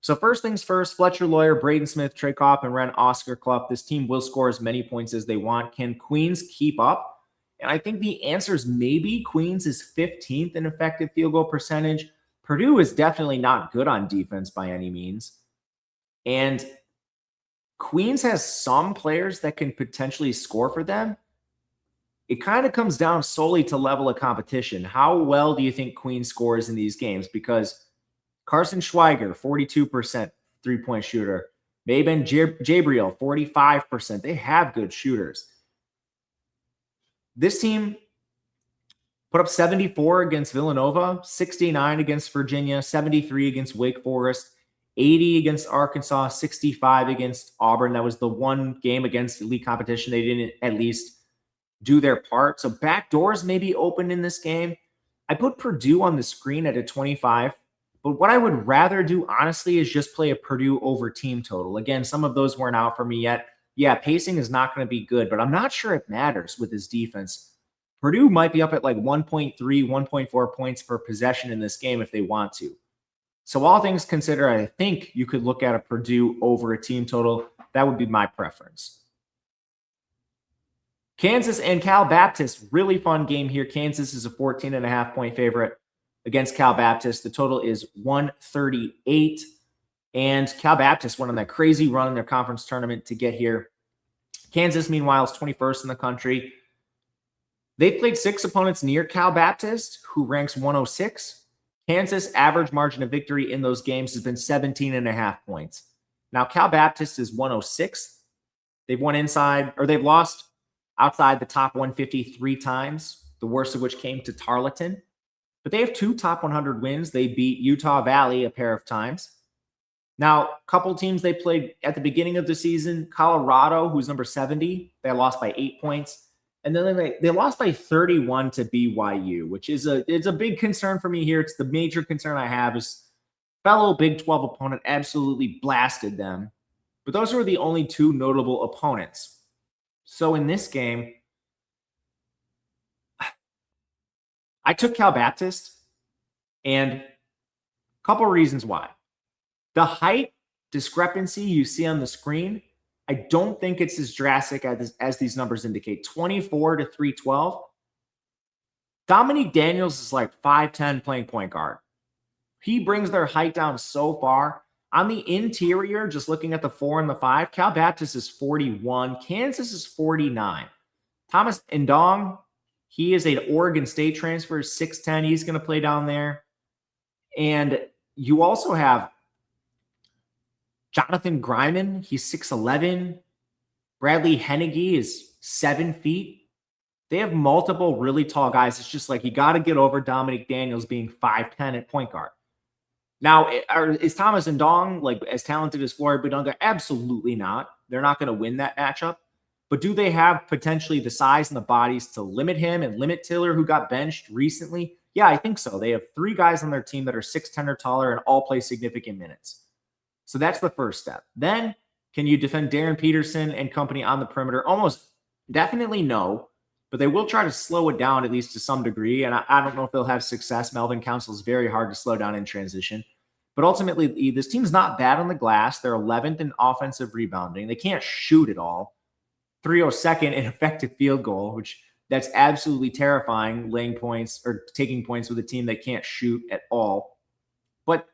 So first things first, Fletcher Lawyer, Braden Smith, Trey Kaufman-Renn, Oscar Clough. This team will score as many points as they want. Can Queens keep up? And I think the answer is maybe. Queens is 15th in effective field goal percentage. Purdue is definitely not good on defense by any means. And Queens has some players that can potentially score for them. It kind of comes down solely to level of competition. How well do you think Queens scores in these games? Because Carson Schweiger, 42% three-point shooter. Maben Jabriel, 45%. They have good shooters. This team put up 74 against Villanova, 69 against Virginia, 73 against Wake Forest, 80 against Arkansas, 65 against Auburn. That was the one game against elite competition they didn't at least do their part. So back doors may be open in this game. I put Purdue on the screen at a 25. But what I would rather do, honestly, is just play a Purdue over team total. Again, some of those weren't out for me yet. Yeah, pacing is not going to be good, but I'm not sure it matters with his defense. Purdue might be up at like 1.3, 1.4 points per possession in this game if they want to. So all things considered, I think you could look at a Purdue over a team total. That would be my preference. Kansas and Cal Baptist, really fun game here. Kansas is a 14.5-point favorite against Cal Baptist. The total is 138. And Cal Baptist went on that crazy run in their conference tournament to get here. Kansas, meanwhile, is 21st in the country. They've played 6 opponents near Cal Baptist, who ranks 106. Kansas' average margin of victory in those games has been 17.5 points. Now, Cal Baptist is 106. They've lost outside the top 153 times, the worst of which came to Tarleton. But they have 2 top 100 wins. They beat Utah Valley a pair of times. Now, a couple teams they played at the beginning of the season, Colorado, who's number 70, they lost by 8 points. And then they lost by 31 to BYU, which is it's a big concern for me here. It's the major concern I have is fellow Big 12 opponent absolutely blasted them. But those were the only two notable opponents. So in this game, I took Cal Baptist, and a couple of reasons why. The height discrepancy you see on the screen, I don't think it's as drastic as these numbers indicate. 24 to 312. Dominique Daniels is like 5'10 playing point guard. He brings their height down so far. On the interior, just looking at the 4 and the 5, Cal Baptist is 41. Kansas is 49. Thomas Ndong, he is an Oregon State transfer, 6'10. He's going to play down there. And you also have Jonathan Griman, he's 6'11". Bradley Hennigy is 7 feet. They have multiple really tall guys. It's just like you got to get over Dominique Daniels being 5'10 at point guard. Now, is Thomas Ndong like as talented as Floyd Budunga? Absolutely not. They're not going to win that matchup. But do they have potentially the size and the bodies to limit him and limit Tiller, who got benched recently? Yeah, I think so. They have 3 guys on their team that are 6'10 or taller and all play significant minutes. So that's the first step. Then, can you defend Darren Peterson and company on the perimeter? Almost definitely no, but they will try to slow it down at least to some degree. And I don't know if they'll have success. Melvin Council is very hard to slow down in transition. But ultimately, this team's not bad on the glass. They're 11th in offensive rebounding. They can't shoot at all. 302nd in effective field goal, which that's absolutely terrifying, laying points or taking points with a team that can't shoot at all. But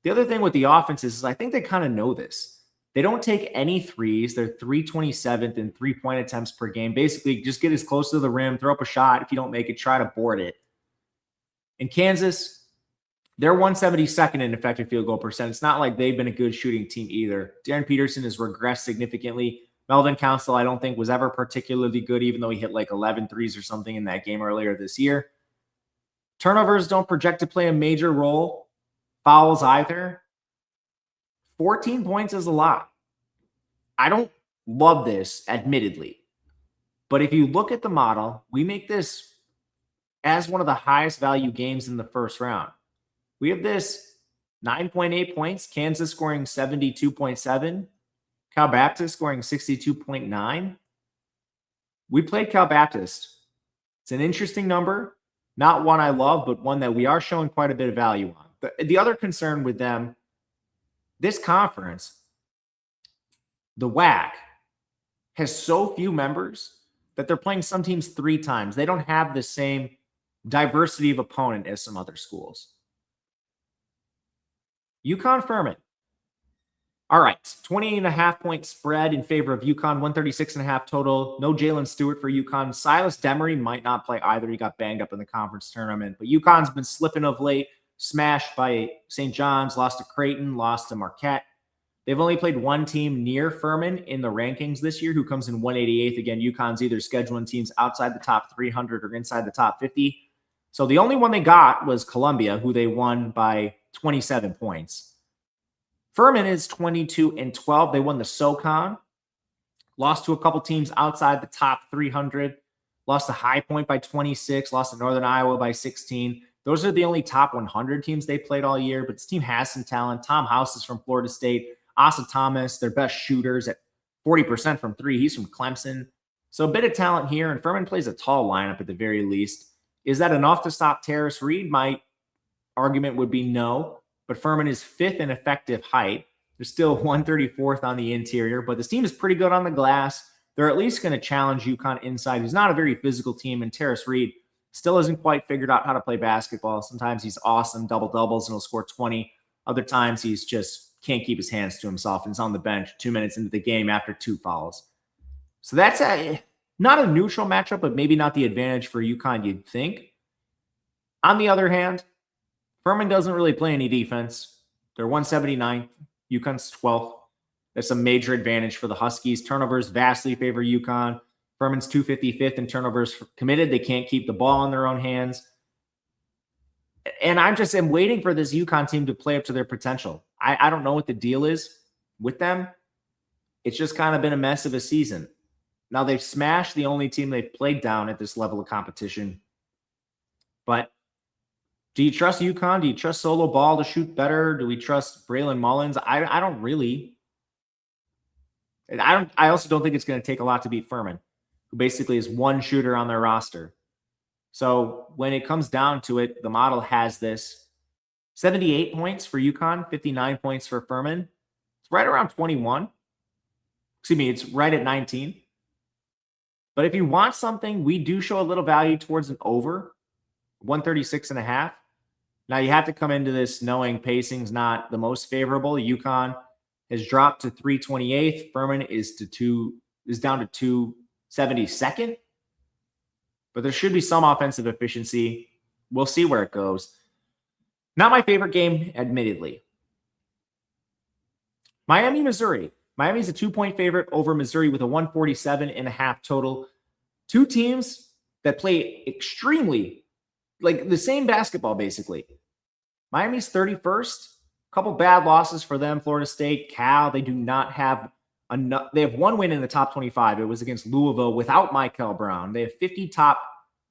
the other thing with the offense is I think they kind of know this. They don't take any threes. They're 327th in 3-point attempts per game. Basically, just get as close to the rim, throw up a shot. If you don't make it, try to board it. In Kansas, they're 172nd in effective field goal percent. It's not like they've been a good shooting team either. Darren Peterson has regressed significantly. Melvin Council, I don't think, was ever particularly good, even though he hit like 11 threes or something in that game earlier this year. Turnovers don't project to play a major role. Fouls either. 14 points is a lot. I don't love this, admittedly. But if you look at the model, we make this as one of the highest value games in the first round. We have this 9.8 points, Kansas scoring 72.7, Cal Baptist scoring 62.9. We played Cal Baptist. It's an interesting number, not one I love, but one that we are showing quite a bit of value on. The other concern with them, this conference, the WAC, has so few members that they're playing some teams 3 times. They don't have the same diversity of opponent as some other schools. UConn Furman. All right, 20.5 point spread in favor of UConn, 136.5 total. No Jalen Stewart for UConn. Silas Demery might not play either. He got banged up in the conference tournament. But UConn's been slipping of late, smashed by St. John's, lost to Creighton, lost to Marquette. They've only played one team near Furman in the rankings this year, who comes in 188th. Again, UConn's either scheduling teams outside the top 300 or inside the top 50. So the only one they got was Columbia, who they won by 27 points. Furman is 22-12. They won the SoCon, lost to a couple teams outside the top 300, lost to High Point by 26, lost to Northern Iowa by 16. Those are the only top 100 teams they played all year, but this team has some talent. Tom House is from Florida State. Asa Thomas, their best shooters at 40% from 3. He's from Clemson. So a bit of talent here, and Furman plays a tall lineup at the very least. Is that enough to stop Terrace Reed? My argument would be no. But Furman is 5th in effective height. They're still 134th on the interior, but this team is pretty good on the glass. They're at least going to challenge UConn inside, who's not a very physical team, and Terrace Reed still hasn't quite figured out how to play basketball. Sometimes he's awesome, double-doubles, and he'll score 20. Other times he's just can't keep his hands to himself and is on the bench 2 minutes into the game after 2 fouls. So that's not a neutral matchup, but maybe not the advantage for UConn you'd think. On the other hand, Furman doesn't really play any defense. They're 179th. UConn's 12th. That's a major advantage for the Huskies. Turnovers vastly favor UConn. Furman's 255th in turnovers committed. They can't keep the ball in their own hands. And I'm waiting for this UConn team to play up to their potential. I don't know what the deal is with them. It's just kind of been a mess of a season. Now, they've smashed the only team they've played down at this level of competition. But do you trust UConn? Do you trust Solo Ball to shoot better? Do we trust Braylon Mullins? I don't really. I also don't think it's going to take a lot to beat Furman, who basically is one shooter on their roster. So when it comes down to it, the model has this 78 points for UConn, 59 points for Furman. It's right around 21. Excuse me, it's right at 19. But if you want something, we do show a little value towards an over, 136.5. Now you have to come into this knowing pacing's not the most favorable. UConn has dropped to 328th. Furman is down to 272nd. But there should be some offensive efficiency. We'll see where it goes. Not my favorite game, admittedly. Miami, Missouri. Miami's a 2-point favorite over Missouri with a 147.5 total. Two teams that play extremely, like the same basketball, basically. Miami's 31st. A couple bad losses for them. Florida State, Cal, they do not have enough. They have one win in the top 25. It was against Louisville without Michael Brown. They have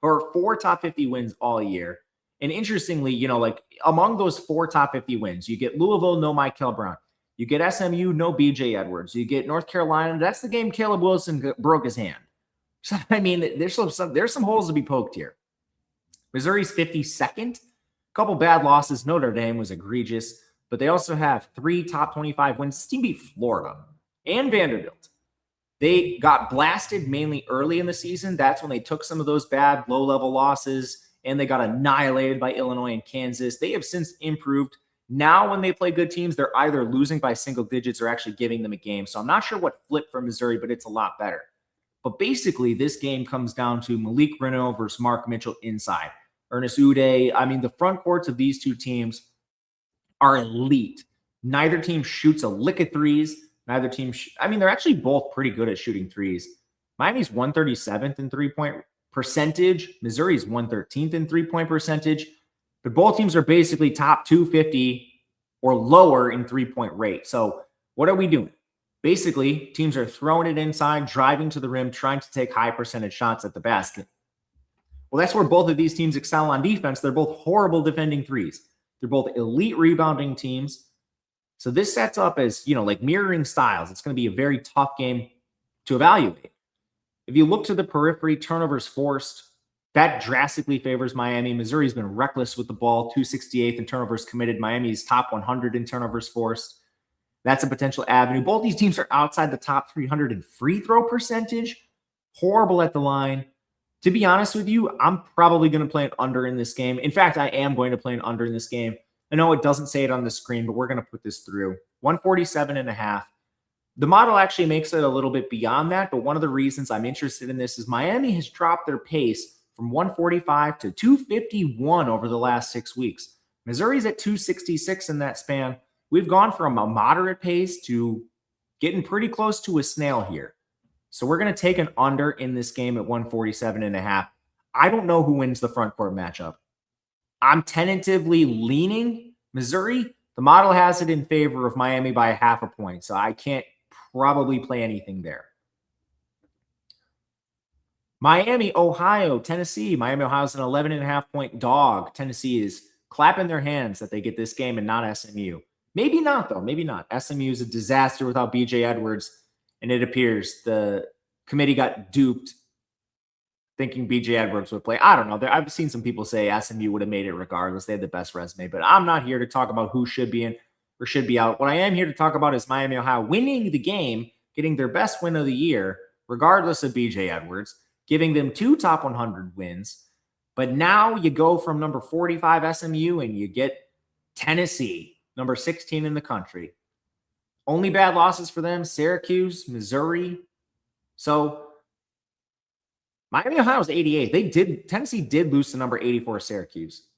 4 top 50 wins all year. And interestingly, like among those 4 top 50 wins, you get Louisville, no Michael Brown. You get SMU, no BJ Edwards. You get North Carolina. That's the game Caleb Wilson broke his hand. So, I mean, there's some holes to be poked here. Missouri's 52nd. A couple bad losses. Notre Dame was egregious. But they also have 3 top 25 wins. This team beat Florida and Vanderbilt. They got blasted mainly early in the season. That's when they took some of those bad low-level losses, and they got annihilated by Illinois and Kansas. They have since improved. Now, when they play good teams, they're either losing by single digits or actually giving them a game. So I'm not sure what flipped for Missouri, but it's a lot better. But basically, this game comes down to Malik Renault versus Mark Mitchell inside. Ernest Uday. I mean, the front courts of these two teams are elite. Neither team shoots a lick of threes. Neither team, they're actually both pretty good at shooting threes. Miami's 137th in three-point percentage. Missouri's 113th in three-point percentage. But both teams are basically top 250 or lower in three-point rate. So what are we doing? Basically, teams are throwing it inside, driving to the rim, trying to take high percentage shots at the basket. Well, that's where both of these teams excel on defense. They're both horrible defending threes. They're both elite rebounding teams. So this sets up as, like mirroring styles. It's going to be a very tough game to evaluate. If you look to the periphery, turnovers forced, that drastically favors Miami. Missouri's been reckless with the ball, 268th in turnovers committed. Miami's top 100 in turnovers forced. That's a potential avenue. Both these teams are outside the top 300 in free throw percentage. Horrible at the line. To be honest with you, I'm probably going to play an under in this game. In fact, I am going to play an under in this game. I know it doesn't say it on the screen, but we're going to put this through. 147.5. The model actually makes it a little bit beyond that, but one of the reasons I'm interested in this is Miami has dropped their pace from 145 to 251 over the last 6 weeks. Missouri's at 266 in that span. We've gone from a moderate pace to getting pretty close to a snail here. So we're going to take an under in this game at 147.5. I don't know who wins the front court matchup. I'm tentatively leaning Missouri. The model has it in favor of Miami by 0.5 point, so I can't probably play anything there. Miami, Ohio, Tennessee. Miami, Ohio's an 11.5 point dog. Tennessee is clapping their hands that they get this game and not SMU. Maybe not, though. Maybe not. SMU is a disaster without BJ Edwards, and it appears the committee got duped thinking BJ Edwards would play. I don't know. I've seen some people say SMU would have made it regardless. They had the best resume, but I'm not here to talk about who should be in or should be out. What I am here to talk about is Miami, Ohio winning the game, getting their best win of the year, regardless of BJ Edwards, giving them 2 top 100 wins. But now you go from number 45 SMU and you get Tennessee, number 16 in the country. Only bad losses for them, Syracuse, Missouri. So Miami, Ohio is 88. Tennessee did lose to number 84 Syracuse.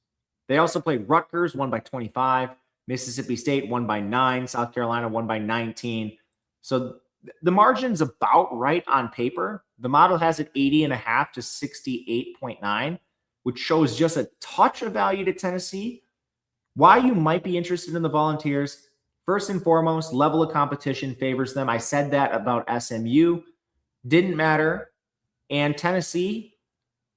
They also played Rutgers, won by 25. Mississippi State won by 9. South Carolina won by 19. So the margin's about right on paper. The model has it 80.5 to 68.9, which shows just a touch of value to Tennessee. Why you might be interested in the Volunteers, first and foremost, level of competition favors them. I said that about SMU. Didn't matter. And Tennessee,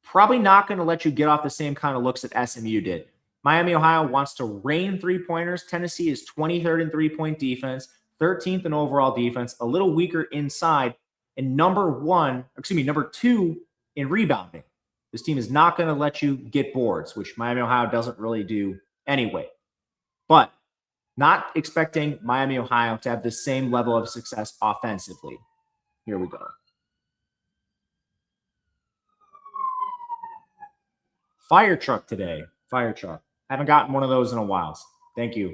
probably not going to let you get off the same kind of looks that SMU did. Miami, Ohio wants to rain three-pointers. Tennessee is 23rd in three-point defense, 13th in overall defense, a little weaker inside, and number two in rebounding. This team is not going to let you get boards, which Miami, Ohio doesn't really do anyway. But not expecting Miami, Ohio to have the same level of success offensively. Here we go. Fire truck today. Fire truck. Haven't gotten one of those in a while. Thank you.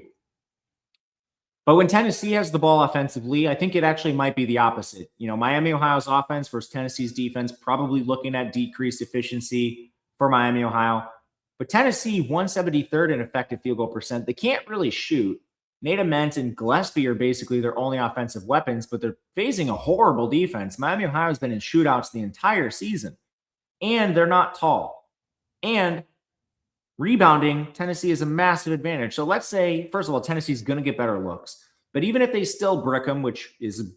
But when Tennessee has the ball offensively, I think it actually might be the opposite. Miami, Ohio's offense versus Tennessee's defense, probably looking at decreased efficiency for Miami, Ohio. But Tennessee, 173rd in effective field goal percent. They can't really shoot. Nate Ament and Gillespie are basically their only offensive weapons, but they're facing a horrible defense. Miami, Ohio has been in shootouts the entire season, and they're not tall. And rebounding, Tennessee is a massive advantage. So let's say, first of all, Tennessee's going to get better looks. But even if they still brick them, which is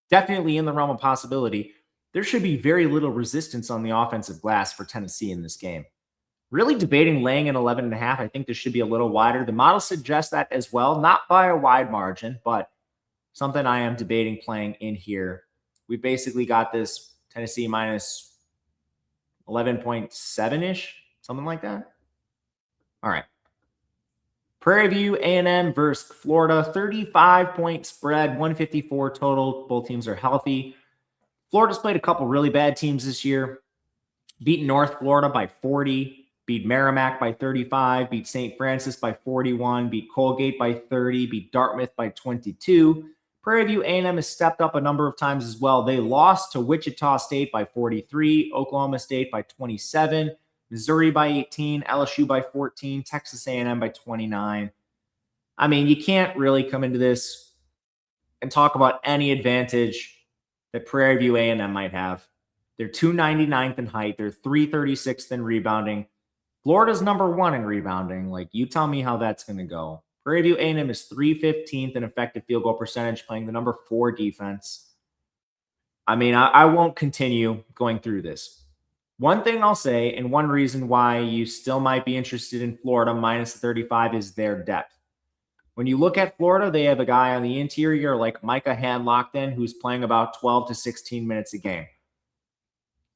definitely in the realm of possibility, there should be very little resistance on the offensive glass for Tennessee in this game. Really debating laying an 11.5. I think this should be a little wider. The model suggests that as well, not by a wide margin, but something I am debating playing in here. We basically got this Tennessee minus 11.7-ish, something like that. All right. Prairie View A&M versus Florida, 35-point spread, 154 total. Both teams are healthy. Florida's played a couple really bad teams this year. Beat North Florida by 40, beat Merrimack by 35, beat St. Francis by 41, beat Colgate by 30, beat Dartmouth by 22. Prairie View A&M has stepped up a number of times as well. They lost to Wichita State by 43, Oklahoma State by 27, Missouri by 18, LSU by 14, Texas A&M by 29. I mean, you can't really come into this and talk about any advantage that Prairie View A&M might have. They're 299th in height. They're 336th in rebounding. Florida's number 1 in rebounding. Like, you tell me how that's going to go. Prairie View A&M is 315th in effective field goal percentage, playing the number 4 defense. I mean, I won't continue going through this. One thing I'll say, and one reason why you still might be interested in Florida minus 35 is their depth. When you look at Florida, they have a guy on the interior like Micah Hand-Lockton who's playing about 12 to 16 minutes a game.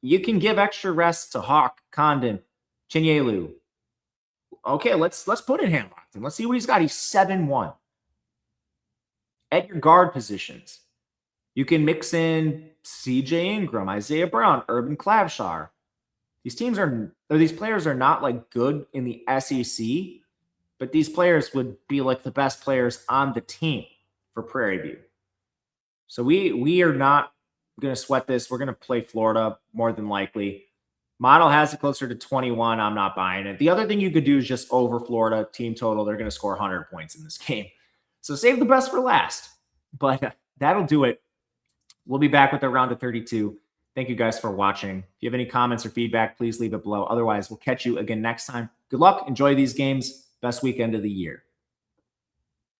You can give extra rest to Hawk, Condon, Chinyelu. Okay, let's put in Hand-Lockton. Let's see what he's got. He's 7'1". At your guard positions, you can mix in CJ Ingram, Isaiah Brown, Urban Clavshar. These players are not like good in the SEC, but these players would be like the best players on the team for Prairie View. So we are not going to sweat this. We're going to play Florida more than likely. Model has it closer to 21. I'm not buying it. The other thing you could do is just over Florida team total. They're going to score 100 points in this game. So save the best for last. But that'll do it. We'll be back with a round of 32. Thank you guys for watching. If you have any comments or feedback, please leave it below. Otherwise, we'll catch you again next time. Good luck. Enjoy these games. Best weekend of the year.